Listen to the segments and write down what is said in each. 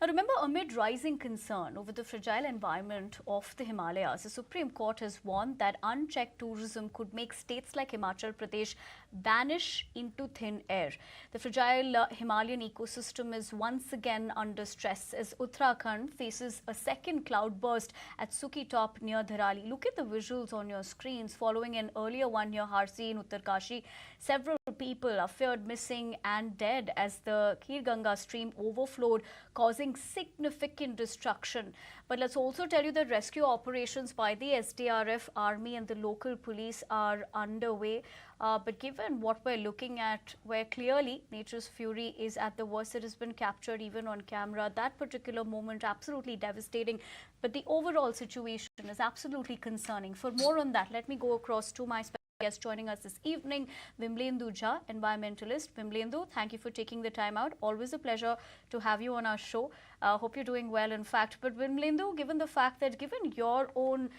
Now, remember, amid rising concern over the fragile environment of the Himalayas, the Supreme Court has warned that unchecked tourism could make states like Himachal Pradesh vanish into thin air. The fragile Himalayan ecosystem is once again under stress as Uttarakhand faces a second cloudburst at Suki Top near Dharali. Look at the visuals on your screens. Following an earlier one near Harsi in Uttarkashi, several people are feared missing and dead as the Khir stream overflowed, causing significant destruction. But let's also tell you that rescue operations by the SDRF, Army and the local police are underway. But given what we're looking at, where clearly nature's fury is at the worst, it has been captured even on camera, that particular moment absolutely devastating. But the overall situation is absolutely concerning. For more on that, let me go across to my guest joining us this evening, Vimlendu Jha, environmentalist. Vimlendu, thank you for taking the time out. Always a pleasure to have you on our show. Hope you're doing well, in fact. But Vimlendu, given the fact that given your own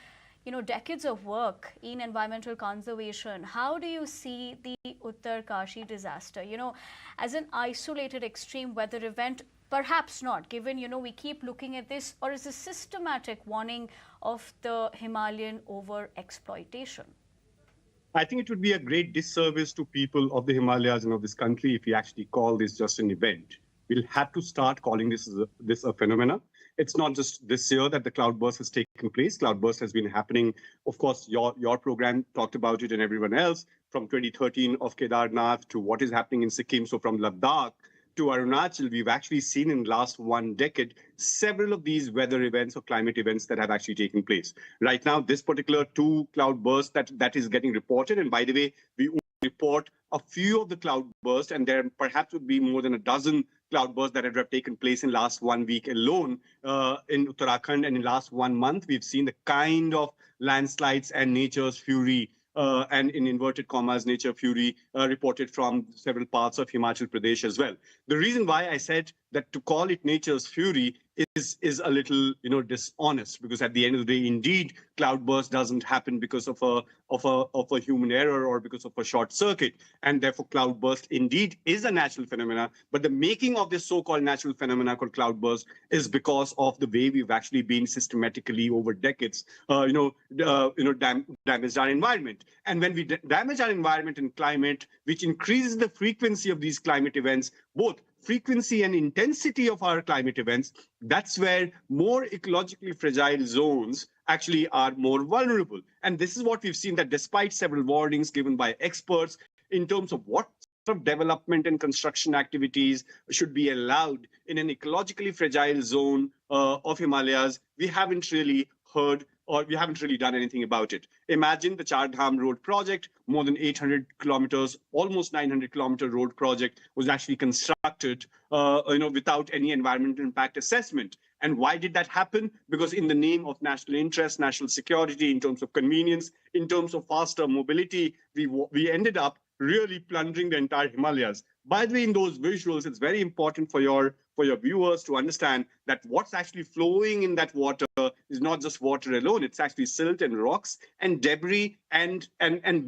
decades of work in environmental conservation, how do you see the Uttarkashi disaster? As an isolated extreme weather event, perhaps not, given, we keep looking at this, or is a systematic warning of the Himalayan over-exploitation? I think it would be a great disservice to people of the Himalayas and of this country if we actually call this just an event. We'll have to start calling this a phenomena. It's not just this year that the cloudburst has taken place. Cloudburst has been happening. Of course, your program talked about it and everyone else, from 2013 of Kedarnath to what is happening in Sikkim. So from Ladakh to Arunachal, we've actually seen in the last 1 decade several of these weather events or climate events that have actually taken place. Right now, this particular 2 cloudbursts that is getting reported, and by the way, we only report a few of the cloudbursts, and there perhaps would be more than a dozen cloudbursts that have taken place in last 1 week alone in Uttarakhand, and in last 1 month, we've seen the kind of landslides and nature's fury and in inverted commas, nature fury reported from several parts of Himachal Pradesh as well. The reason why I said that to call it nature's fury is a little, dishonest, because at the end of the day, indeed, cloudburst doesn't happen because of a human error or because of a short circuit, and therefore cloudburst indeed is a natural phenomena. But the making of this so-called natural phenomena called cloudburst is because of the way we've actually been systematically over decades, damaged our environment. And when we damage our environment and climate, which increases the frequency of these climate events, both frequency and intensity of our climate events, that's where more ecologically fragile zones actually are more vulnerable. And this is what we've seen, that despite several warnings given by experts in terms of what sort of development and construction activities should be allowed in an ecologically fragile zone of Himalayas, we haven't really heard or we haven't really done anything about it. Imagine the Char Dham road project, more than 800 kilometers, almost 900 kilometer road project was actually constructed, without any environmental impact assessment. And why did that happen? Because in the name of national interest, national security, in terms of convenience, in terms of faster mobility, we ended up really plundering the entire Himalayas. By the way, in those visuals, it's very important for your viewers to understand that what's actually flowing in that water is not just water alone. It's actually silt and rocks and debris and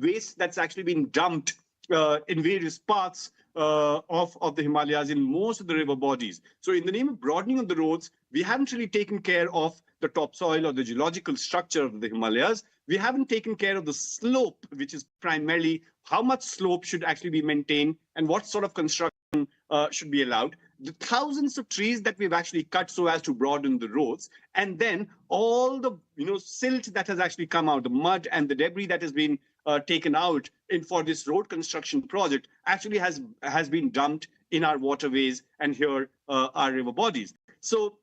waste that's actually been dumped in various parts of the Himalayas in most of the river bodies. So in the name of broadening of the roads, we haven't really taken care of the topsoil or the geological structure of the Himalayas. We haven't taken care of the slope, which is primarily how much slope should actually be maintained and what sort of construction should be allowed. The thousands of trees that we've actually cut so as to broaden the roads, and then all the silt that has actually come out, the mud and the debris that has been taken out for this road construction project actually has been dumped in our waterways and here our river bodies. So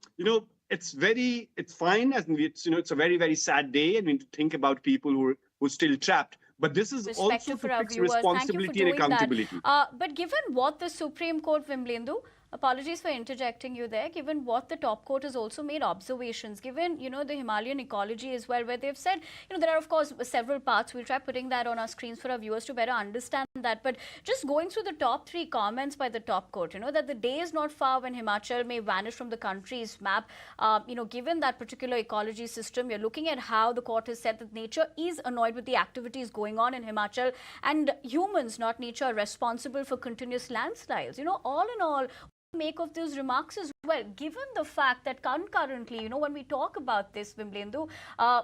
it's fine, as it's a very, very sad day, and we need to think about people who are still trapped. But this is also to fix responsibility and accountability. But given what the Supreme Court, Vimlendu, apologies for interjecting you there, given what the top court has also made observations, given, the Himalayan ecology as well, where they've said, there are, of course, several parts. We'll try putting that on our screens for our viewers to better understand that. But just going through the top 3 comments by the top court, that the day is not far when Himachal may vanish from the country's map. Given that particular ecology system, you're looking at how the court has said that nature is annoyed with the activities going on in Himachal, and humans, not nature, are responsible for continuous landslides. All in all, make of those remarks as well, given the fact that concurrently, when we talk about this, Vimlendu,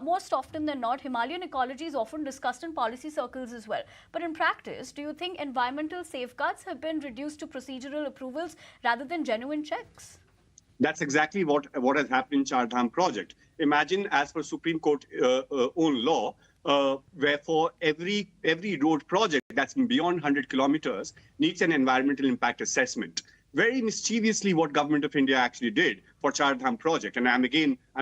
most often than not, Himalayan ecology is often discussed in policy circles as well. But in practice, do you think environmental safeguards have been reduced to procedural approvals rather than genuine checks? That's exactly what has happened in Char Dham project. Imagine, as per Supreme Court own law, wherefore every road project that's beyond 100 kilometers needs an environmental impact assessment. Very mischievously, what Government of India actually did for Char Dham project. And I'm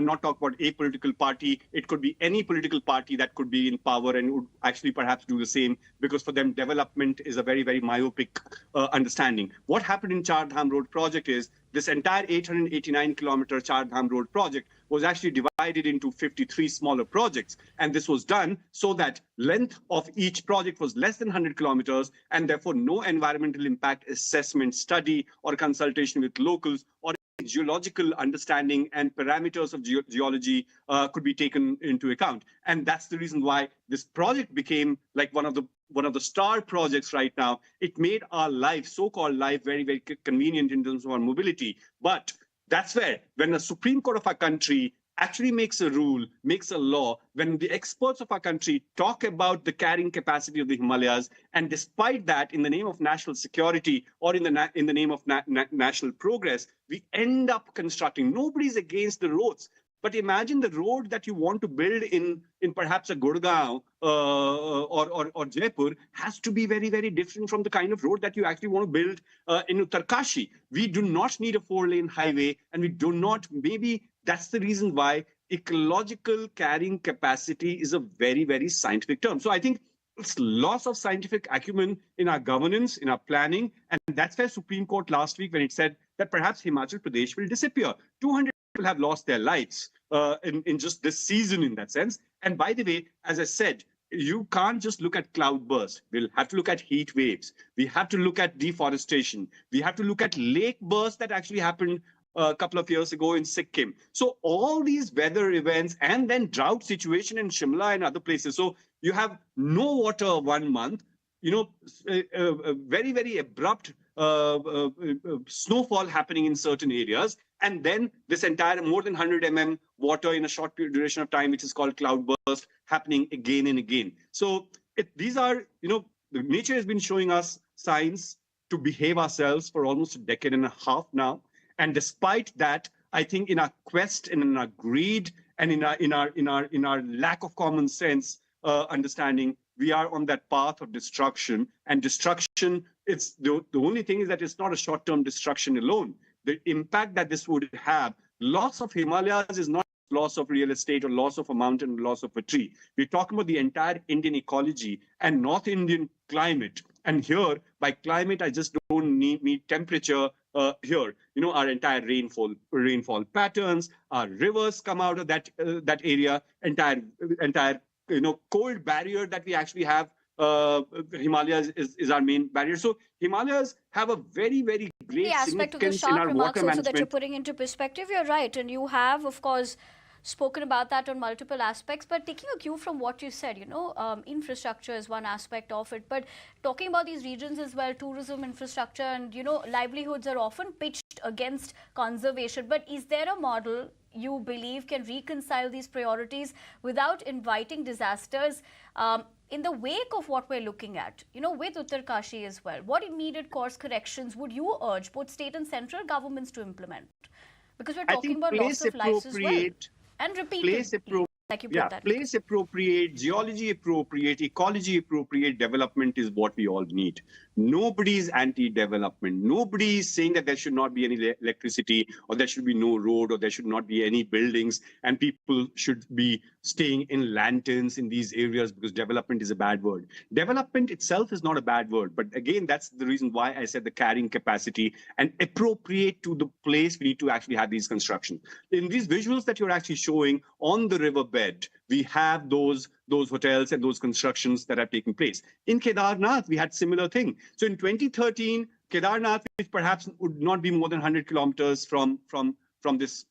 not talking about a political party. It could be any political party that could be in power and would actually perhaps do the same, because for them, development is a very, very myopic understanding. What happened in Char Dham road project is this entire 889-kilometer Char Dham road project was actually divided into 53 smaller projects. And this was done so that length of each project was less than 100 kilometers, and therefore no environmental impact assessment study or consultation with locals or geological understanding and parameters of geology could be taken into account. And that's the reason why this project became like one of the star projects right now. It made our life, so-called life, very, very convenient in terms of our mobility. But that's where, when the Supreme Court of our country actually makes a rule, makes a law, when the experts of our country talk about the carrying capacity of the Himalayas, and despite that, in the name of national security or in the name of national progress, we end up constructing. Nobody's against the roads. But imagine the road that you want to build in perhaps a Gurgaon or Jaipur has to be very, very different from the kind of road that you actually want to build in Uttarkashi. We do not need a 4-lane highway, and we do not, maybe that's the reason why ecological carrying capacity is a very, very scientific term. So I think it's loss of scientific acumen in our governance, in our planning, and that's where Supreme Court last week, when it said that perhaps Himachal Pradesh will disappear. 200 people have lost their lives in just this season in that sense. And by the way, as I said, you can't just look at cloudburst. We'll have to look at heat waves. We have to look at deforestation. We have to look at lake bursts that actually happened a couple of years ago in Sikkim. So all these weather events, and then drought situation in Shimla and other places. So you have no water 1 month, very, very abrupt snowfall happening in certain areas. And then this entire more than 100 water in a short duration of time, which is called cloudburst, happening again and again. So these are, nature has been showing us signs to behave ourselves for almost a decade and a half now. And despite that, I think in our quest and in our greed and in our lack of common sense understanding, we are on that path of destruction. And destruction, it's the only thing is that it's not a short-term destruction alone. The impact that this would have, loss of Himalayas is not loss of real estate or loss of a mountain, loss of a tree. We're talking about the entire Indian ecology and North Indian climate. And here, by climate, I just don't mean temperature here. Our entire rainfall patterns, our rivers come out of that area, entire cold barrier that we actually have. Himalayas is our main barrier. So Himalayas have a very, very great the aspect of the significance in sharp our remarks water also management. that you're putting into perspective, you're right. And you have, of course, spoken about that on multiple aspects. But taking a cue from what you said, infrastructure is one aspect of it. But talking about these regions as well, tourism, infrastructure, and, livelihoods are often pitched against conservation. But is there a model you believe can reconcile these priorities without inviting disasters in the wake of what we're looking at, with Uttarkashi as well? What immediate course corrections would you urge both state and central governments to implement? Because we're talking about loss of lives as well. And repeated, like you put that. Place appropriate, geology appropriate, ecology appropriate development is what we all need. Nobody's anti-development. Nobody is saying that there should not be any electricity, or there should be no road, or there should not be any buildings, and people should be staying in lanterns in these areas because development is a bad word. Development itself is not a bad word, but again, that's the reason why I said the carrying capacity and appropriate to the place we need to actually have these constructions. In these visuals that you're actually showing on the riverbed, we have those hotels and those constructions that are taking place. In Kedarnath, we had similar thing. So in 2013, Kedarnath, which perhaps would not be more than 100 kilometers from this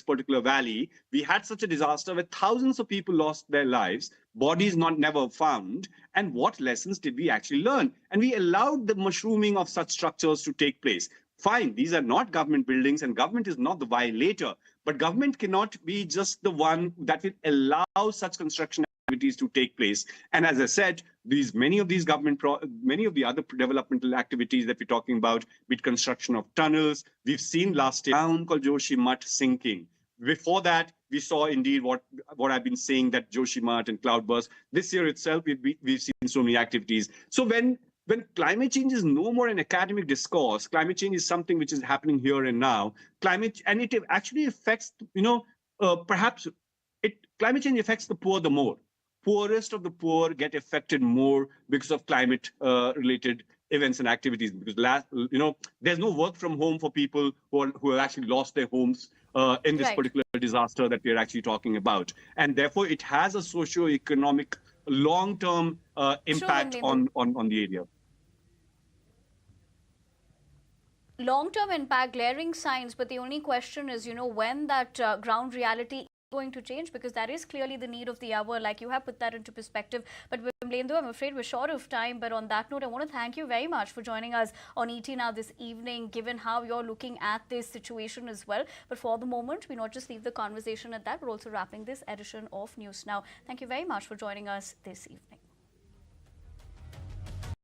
particular valley, we had such a disaster where thousands of people lost their lives, bodies never found. And what lessons did we actually learn? And we allowed the mushrooming of such structures to take place. Fine, these are not government buildings and government is not the violator, but government cannot be just the one that will allow such construction activities to take place. And as I said, many of these many of the other developmental activities that we're talking about, with construction of tunnels, we've seen last year a town called Joshimath sinking. Before that, we saw indeed what I've been saying, that Joshimath and cloudburst. This year itself, we've seen so many activities. So when climate change is no more an academic discourse, climate change is something which is happening here and now. And it actually affects, perhaps climate change affects the poor the more. Poorest of the poor get affected more because of climate related events and activities, because there's no work from home for people who have actually lost their homes in this particular disaster that we're actually talking about. And therefore, it has a socio-economic long-term impact on the area. Long-term impact, glaring signs, but the only question is, when that ground reality is going to change, because that is clearly the need of the hour, like you have put that into perspective. But Vimlendu, I'm afraid we're short of time, but on that note, I want to thank you very much for joining us on ET Now this evening, given how you're looking at this situation as well. But for the moment, we not just leave the conversation at that, we're also wrapping this edition of News Now. Thank you very much for joining us this evening.